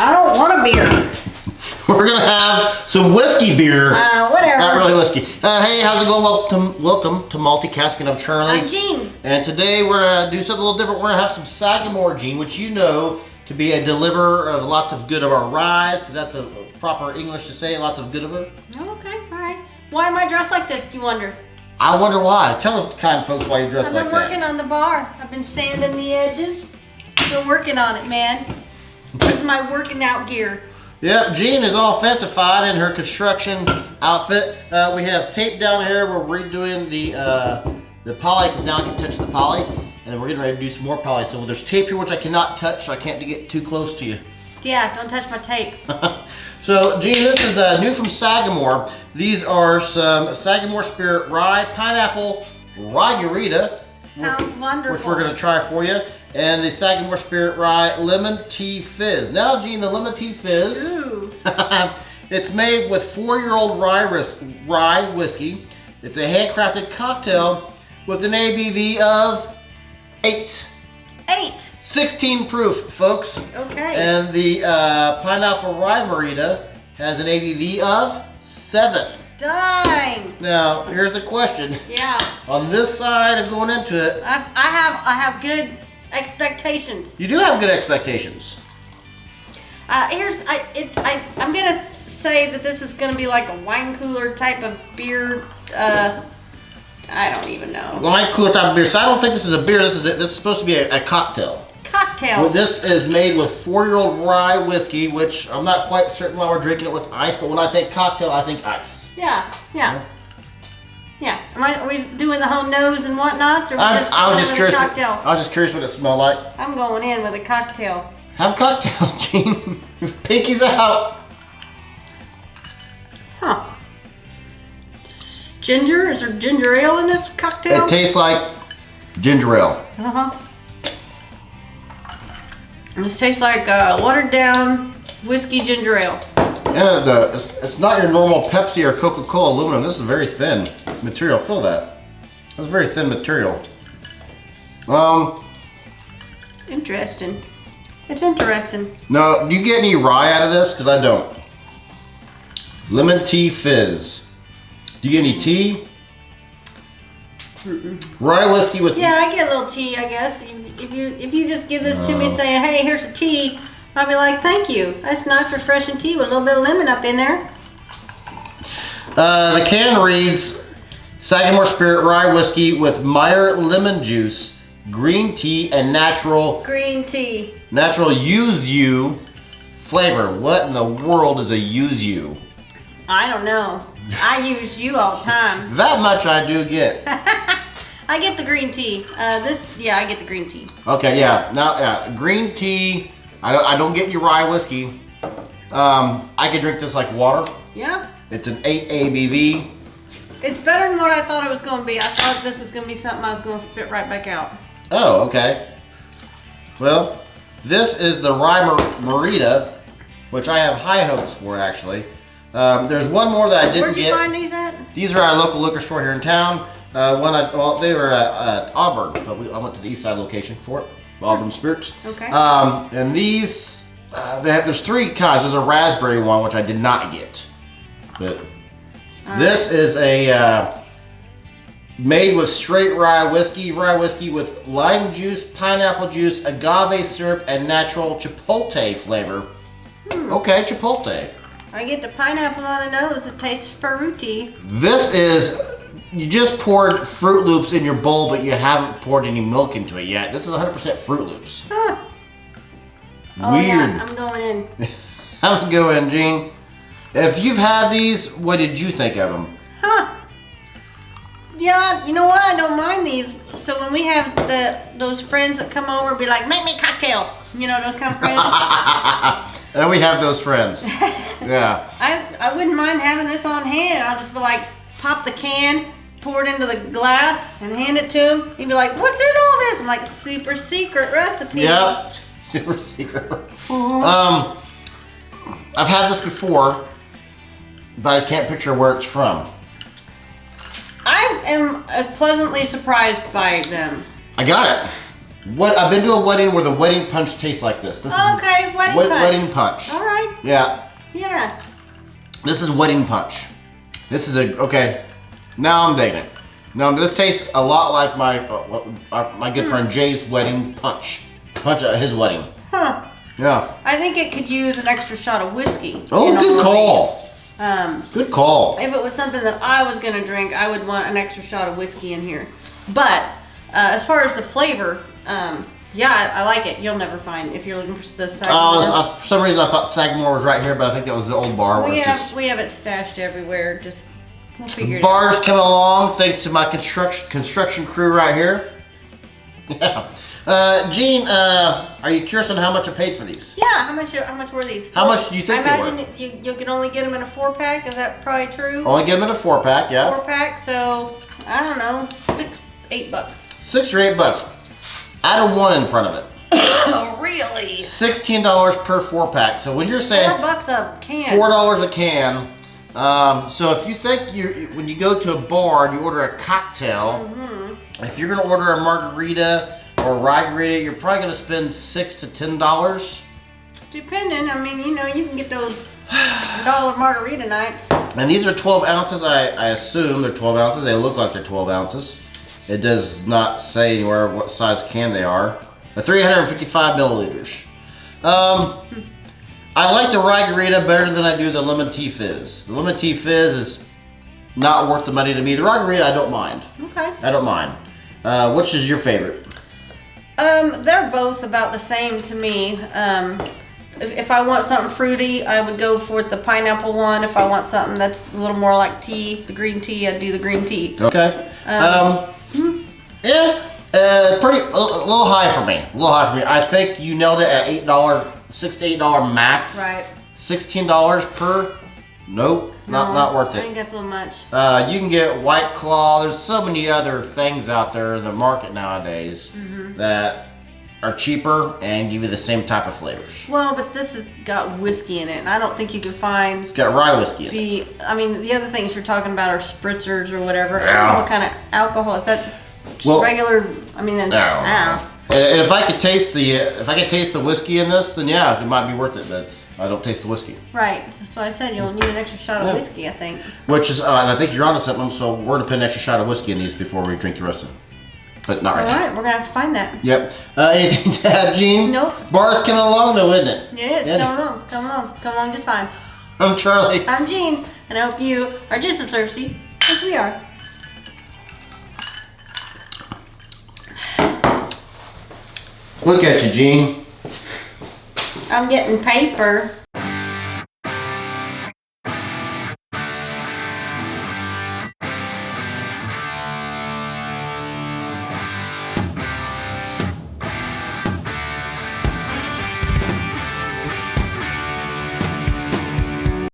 I don't want a beer. We're gonna have some whiskey beer. Whatever. Not really whiskey. Hey, how's it going? Welcome to Multicasking. I'm Charlie. I'm Jean. And today we're gonna do something a little different. We're gonna have some Sagamore, Jean, which you know to be a deliverer of lots of good of our ryes, because that's a proper English to say lots of good of it. Okay, all right. Why am I dressed like this, do you wonder? I wonder why. Tell the kind folks why you're dressed like that. I've been working on the bar. I've been sanding the edges. Been working on it, man. This is my working out gear. Yep, Jean is all fancified in her construction outfit. We have tape down here. We're redoing the poly, because now I can touch the poly. And then we're getting ready to do some more poly. So there's tape here which I cannot touch, so I can't get too close to you. Yeah, don't touch my tape. So Jean, this is new from Sagamore. These are some Sagamore Spirit Rye Pineapple Rye-Garita. Sounds wonderful. Which we're going to try for you. And the Sagamore Spirit Rye Lemon Tea Fizz. Now, Jean, the Lemon Tea Fizz. Ooh. It's made with 4-year-old rye whiskey. It's a handcrafted cocktail with an ABV of 8. 16 proof, folks. Okay. And the Pineapple Rye-Garita has an ABV of 7. Dang. Now, here's the question. Yeah. On this side of going into it, I have good expectations. you do have good expectations. I'm gonna say that this is gonna be like a wine cooler type of beer. I don't even know. Wine cooler type of beer. So I don't think this is a beer. This is supposed to be a cocktail. Cocktail. Well, this is made with 4-year-old rye whiskey, which I'm not quite certain why we're drinking it with ice. But when I think cocktail, I think ice. Yeah. Are we doing the whole nose and whatnots, or I was just curious. cocktail? I was just curious what it smelled like. I'm going in with a cocktail. Have cocktails, Gene. Pinky's out. Huh. Ginger? Is there ginger ale in this cocktail? It tastes like ginger ale. Uh-huh. This tastes like watered down whiskey ginger ale. Yeah, it's not your normal Pepsi or Coca-Cola aluminum. This is very thin material. Feel that. That's very thin material. Interesting. It's interesting. No, do you get any rye out of this? Because I don't. Lemon Tea Fizz. Do you get any tea? Rye whiskey with... Yeah, I get a little tea, I guess. If you just give this to me saying, hey, here's a tea, I'll be like, thank you. That's nice, refreshing tea with a little bit of lemon up in there. The can reads, Sagamore Spirit Rye Whiskey with Meyer lemon juice, green tea, and natural Green tea. yuzu flavor. What in the world is a yuzu? I don't know. I use you all the time. That much I do get. I get the green tea. I get the green tea. Okay, yeah. Now, green tea. I don't get any rye whiskey. I could drink this like water. Yeah. It's an 8 ABV. It's better than what I thought it was going to be. I thought this was going to be something I was going to spit right back out. Oh, okay. Well, this is the Rye-Garita, which I have high hopes for, actually. There's one more that I didn't get. Where'd you find these at? These are our local liquor store here in town. They were at Auburn, but I went to the East Side location for it. Auburn Spirits. Okay. And these, there's 3 kinds. There's a raspberry one, which I did not get. But this is a made with straight rye whiskey with lime juice, pineapple juice, agave syrup, and natural chipotle flavor. Okay, chipotle. I get the pineapple on the nose. It tastes fruity. This is, you just poured Fruit Loops in your bowl, but you haven't poured any milk into it yet. This is 100% Fruit Loops. Huh. Oh, Weird. Yeah, I'm going in. Have a go in, Jean. If you've had these, what did you think of them? Huh. Yeah, you know what? I don't mind these. So when we have those friends that come over and be like, make me a cocktail. You know, those kind of friends. And we have those friends. Yeah. I wouldn't mind having this on hand. I'll just be like, pop the can, pour it into the glass, and hand it to him. He'd be like, what's in all this? I'm like, super secret recipe. Yeah, super secret. I've had this before, but I can't picture where it's from. I am pleasantly surprised by them. I got it. What I've been to a wedding where the wedding punch tastes like this. This is Okay, wedding punch. Wedding punch. All right. Yeah. Yeah. This is wedding punch. This is okay. Now I'm digging it. Now this tastes a lot like my good friend Jay's wedding punch. Punch at his wedding. Huh. Yeah. I think it could use an extra shot of whiskey. Oh, good call. Good call. If it was something that I was gonna drink, I would want an extra shot of whiskey in here. But as far as the flavor, yeah, I like it. You'll never find if you're looking for the Sagamore. For some reason I thought Sagamore was right here, but I think that was the old bar. We have it stashed everywhere. Just we'll figure it out. Bar's coming along thanks to my construction crew right here. Yeah. Gene, are you curious on how much I paid for these? Yeah, how much were these? How much do you think they were? I imagine you can only get them in a 4-pack. Is that probably true? Only get them in a 4-pack, yeah. 4-pack, so I don't know, $8. $6 or $8. Add a 1 in front of it. Oh, really? $16 per 4-pack. So when you're saying $4 a can. $4 a can. So if you think when you go to a bar and you order a cocktail, if you're gonna order a margarita or Rye-Garita, you're probably gonna spend $6 to $10. Depending, I mean, you know, you can get those dollar margarita nights. And these are 12 ounces. I assume they're 12 ounces. They look like they're 12 ounces. It does not say anywhere what size can they are. 355 milliliters. I like the Rye-Garita better than I do the lemon Tea Fizz. The lemon Tea Fizz is not worth the money to me. The Rye-Garita I don't mind. Okay. I don't mind. Which is your favorite? They're both about the same to me. If I want something fruity, I would go for the pineapple one. If I want something that's a little more like tea, the green tea, I'd do the green tea. Okay. Yeah, pretty a little high for me. A little high for me. I think you nailed it at $8, $6 to $8 max. Right. $16 per. Nope, not worth I it. think that's a little much. You can get White Claw. There's so many other things out there in the market nowadays that are cheaper and give you the same type of flavors. Well, but this has got whiskey in it, and I don't think you can find It's got rye whiskey in it. I mean, the other things you're talking about are spritzers or whatever. I don't Yeah. know what kind of alcohol is that? Just Well, regular. I mean, then. And if I could taste the whiskey in this, then yeah, it might be worth it. But I don't taste the whiskey. Right. That's what I said. You'll need an extra shot of whiskey, I think. Which is, and I think you're onto something. So we're gonna put an extra shot of whiskey in these before we drink the rest of them. But not right now. All right, we're gonna have to find that. Yep. Anything to add, Gene? Nope. Bar's coming along though, isn't it? It is. Come along just fine. I'm Charlie. I'm Jean, and I hope you are just as thirsty as we are. Look at you, Gene. I'm getting paper.